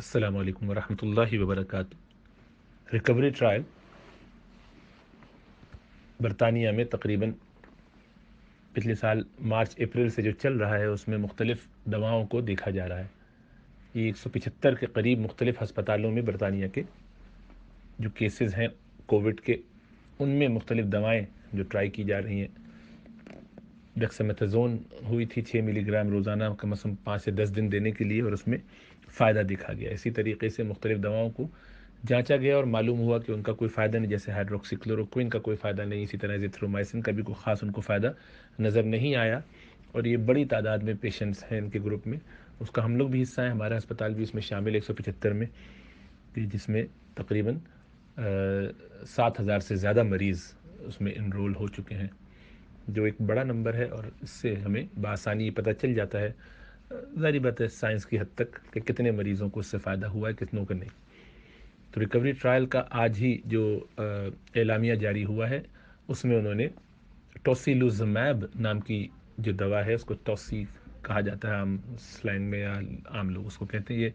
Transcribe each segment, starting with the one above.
السلام علیکم ورحمۃ اللہ وبرکاتہ۔ ریکوری ٹرائل برطانیہ میں تقریباً پچھلے سال مارچ اپریل سے جو چل رہا ہے اس میں مختلف دواؤں کو دیکھا جا رہا ہے۔ یہ 175 کے قریب مختلف ہسپتالوں میں برطانیہ کے جو کیسز ہیں کووڈ کے، ان میں مختلف دوائیں جو ٹرائی کی جا رہی ہیں۔ ڈیکسامیتھازون ہوئی تھی 6 ملی گرام روزانہ کم از کم 5 سے 10 دن دینے کے لیے، اور اس میں فائدہ دکھا گیا۔ اسی طریقے سے مختلف دواؤں کو جانچا گیا اور معلوم ہوا کہ ان کا کوئی فائدہ نہیں، جیسے ہائیڈروکسی کلوروکوئن کا کوئی فائدہ نہیں، اسی طرح ایزیتھرومائسن کا بھی کوئی خاص ان کو فائدہ نظر نہیں آیا۔ اور یہ بڑی تعداد میں پیشنٹس ہیں ان کے گروپ میں، اس کا ہم لوگ بھی حصہ ہیں، ہمارا ہسپتال بھی اس میں شامل 175 میں، جس میں تقریباً 7,000 سے زیادہ مریض اس میں انرول ہو چکے ہیں، جو ایک بڑا نمبر ہے، اور اس سے ہمیں بآسانی یہ پتہ چل جاتا ہے، ظاہری بات ہے سائنس کی حد تک، کہ کتنے مریضوں کو اس سے فائدہ ہوا ہے، کتنوں کو نہیں۔ تو ریکوری ٹرائل کا آج ہی جو اعلامیہ جاری ہوا ہے، اس میں انہوں نے ٹوسیلوزمیب نام کی جو دوا ہے، اس کو ٹوسی کہا جاتا ہے عام سلینگ میں، یا عام لوگ اس کو کہتے ہیں، یہ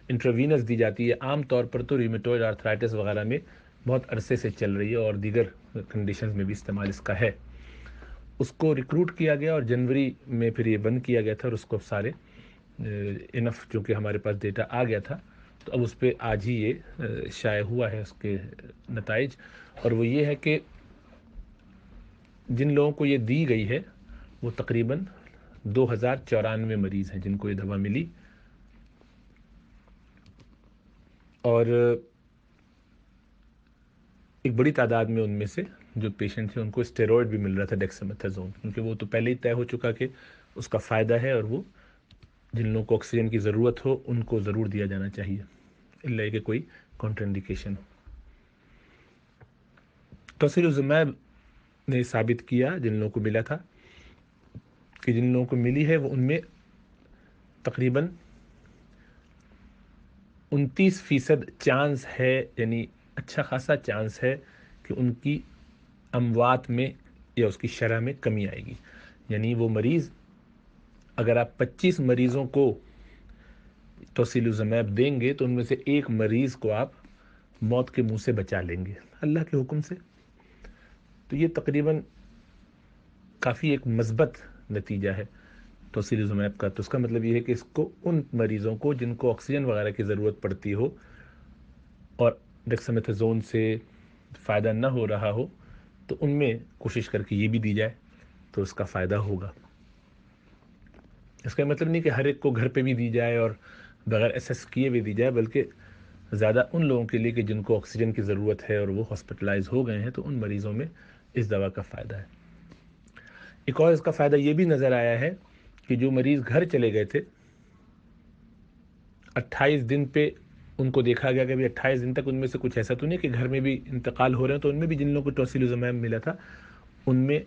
انٹراوینس دی جاتی ہے عام طور پر تو ریمیٹوئڈ آرتھرائٹس وغیرہ میں بہت عرصے سے چل رہی ہے، اور دیگر کنڈیشنز میں بھی استعمال اس کا ہے۔ اس کو ریکروٹ کیا گیا اور جنوری میں پھر یہ بند کیا گیا تھا، اور اس کو سارے انف چونکہ ہمارے پاس ڈیٹا آ گیا تھا، تو اب اس پہ آج ہی یہ شائع ہوا ہے اس کے نتائج، اور وہ یہ ہے کہ جن لوگوں کو یہ دی گئی ہے وہ تقریباً 2094 مریض ہیں جن کو یہ دوا ملی، اور ایک بڑی تعداد میں ان میں سے جو پیشنٹ تھے ان کو اسٹیرائڈ بھی مل رہا تھا، ڈیکسامیتھازون، کیونکہ وہ تو پہلے ہی طے ہو چکا کہ اس کا فائدہ ہے، اور وہ جن لوگوں کو آکسیجن کی ضرورت ہو ان کو ضرور دیا جانا چاہیے، الا کہ کوئی کانٹر انڈیکیشن ہو۔ ٹوسیلوزمیب نے ثابت کیا جن لوگوں کو ملا تھا کہ جن لوگوں کو ملی ہے وہ ان میں تقریباً 29% چانس ہے، یعنی اچھا خاصا چانس ہے کہ ان کی اموات میں یا اس کی شرح میں کمی آئے گی۔ یعنی وہ مریض، اگر آپ 25 مریضوں کو ٹوسیلوزمیب دیں گے تو ان میں سے ایک مریض کو آپ موت کے منہ سے بچا لیں گے اللہ کے حکم سے۔ تو یہ تقریباً کافی ایک مثبت نتیجہ ہے ٹوسیلوزمیب کا۔ تو اس کا مطلب یہ ہے کہ اس کو ان مریضوں کو جن کو آکسیجن وغیرہ کی ضرورت پڑتی ہو اور ڈیکسامیتھازون سے فائدہ نہ ہو رہا ہو، تو ان میں کوشش کر کے یہ بھی دی جائے تو اس کا فائدہ ہوگا۔ اس کا مطلب نہیں کہ ہر ایک کو گھر پہ بھی دی جائے اور بغیر اسیس کیے بھی دی جائے، بلکہ زیادہ ان لوگوں کے لیے کہ جن کو آکسیجن کی ضرورت ہے اور وہ ہاسپٹلائز ہو گئے ہیں، تو ان مریضوں میں اس دوا کا فائدہ ہے۔ ایک اور اس کا فائدہ یہ بھی نظر آیا ہے کہ جو مریض گھر چلے گئے تھے 28 دن پہ ان کو دیکھا گیا کہ 28 دن تک ان میں سے کچھ ایسا تو نہیں کہ گھر میں بھی انتقال ہو رہے ہیں، تو ان میں بھی جن لوگوں کو ٹوسیلوزمیب ملا تھا ان میں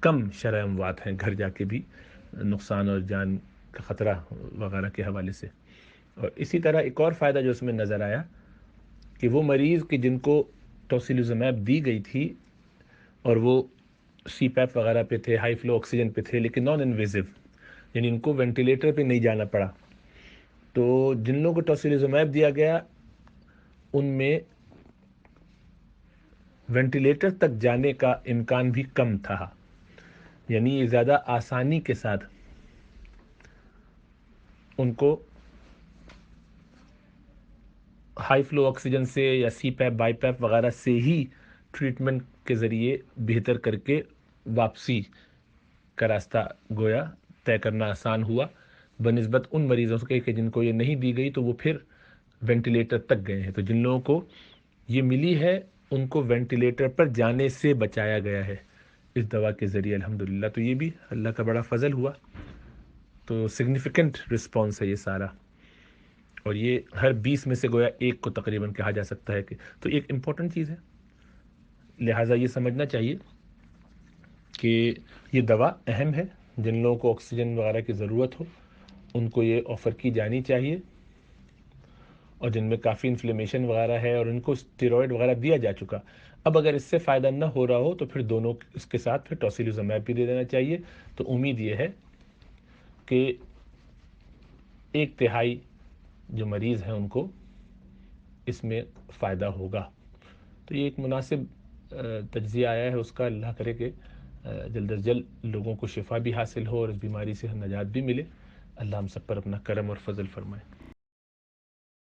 کم شرح اموات ہیں گھر جا کے بھی، نقصان اور جان کا خطرہ وغیرہ کے حوالے سے۔ اور اسی طرح ایک اور فائدہ جو اس میں نظر آیا کہ وہ مریض کہ جن کو ٹوسیلوزمیب دی گئی تھی اور وہ سی پیپ وغیرہ پہ تھے، ہائی فلو آکسیجن پہ تھے، لیکن نان انویزو، یعنی ان کو وینٹیلیٹر پہ نہیں جانا پڑا، تو جن لوگوں کو ٹوسیلوزمیب دیا گیا ان میں وینٹیلیٹر تک جانے کا امکان بھی کم تھا، یعنی یہ زیادہ آسانی کے ساتھ ان کو ہائی فلو آکسیجن سے یا سی پیپ بائی پیپ وغیرہ سے ہی ٹریٹمنٹ کے ذریعے بہتر کر کے واپسی کا راستہ گویا طے کرنا آسان ہوا، بنسبت ان مریضوں کے کہ جن کو یہ نہیں دی گئی تو وہ پھر وینٹیلیٹر تک گئے ہیں۔ تو جن لوگوں کو یہ ملی ہے ان کو وینٹیلیٹر پر جانے سے بچایا گیا ہے اس دوا کے ذریعے الحمدللہ۔ تو یہ بھی اللہ کا بڑا فضل ہوا، تو سگنیفیکنٹ رسپانس ہے یہ سارا، اور یہ ہر 20 میں سے گویا ایک کو تقریباً کہا جا سکتا ہے کہ، تو ایک امپورٹنٹ چیز ہے، لہٰذا یہ سمجھنا چاہیے کہ یہ دوا اہم ہے، جن لوگوں کو آکسیجن وغیرہ کی ضرورت ہو ان کو یہ آفر کی جانی چاہیے، اور جن میں کافی انفلیمیشن وغیرہ ہے اور ان کو اسٹیرائڈ وغیرہ دیا جا چکا، اب اگر اس سے فائدہ نہ ہو رہا ہو تو پھر دونوں اس کے ساتھ پھر ٹوسیلوزمیب بھی دے دینا چاہیے۔ تو امید یہ ہے کہ 1/3 جو مریض ہیں ان کو اس میں فائدہ ہوگا۔ تو یہ ایک مناسب تجزیہ آیا ہے اس کا، اللہ کرے کہ جلد از جلد لوگوں کو شفا بھی حاصل ہو اور اس بیماری سے نجات بھی ملے۔ اللہ ہم سب پر اپنا کرم اور فضل فرمائے۔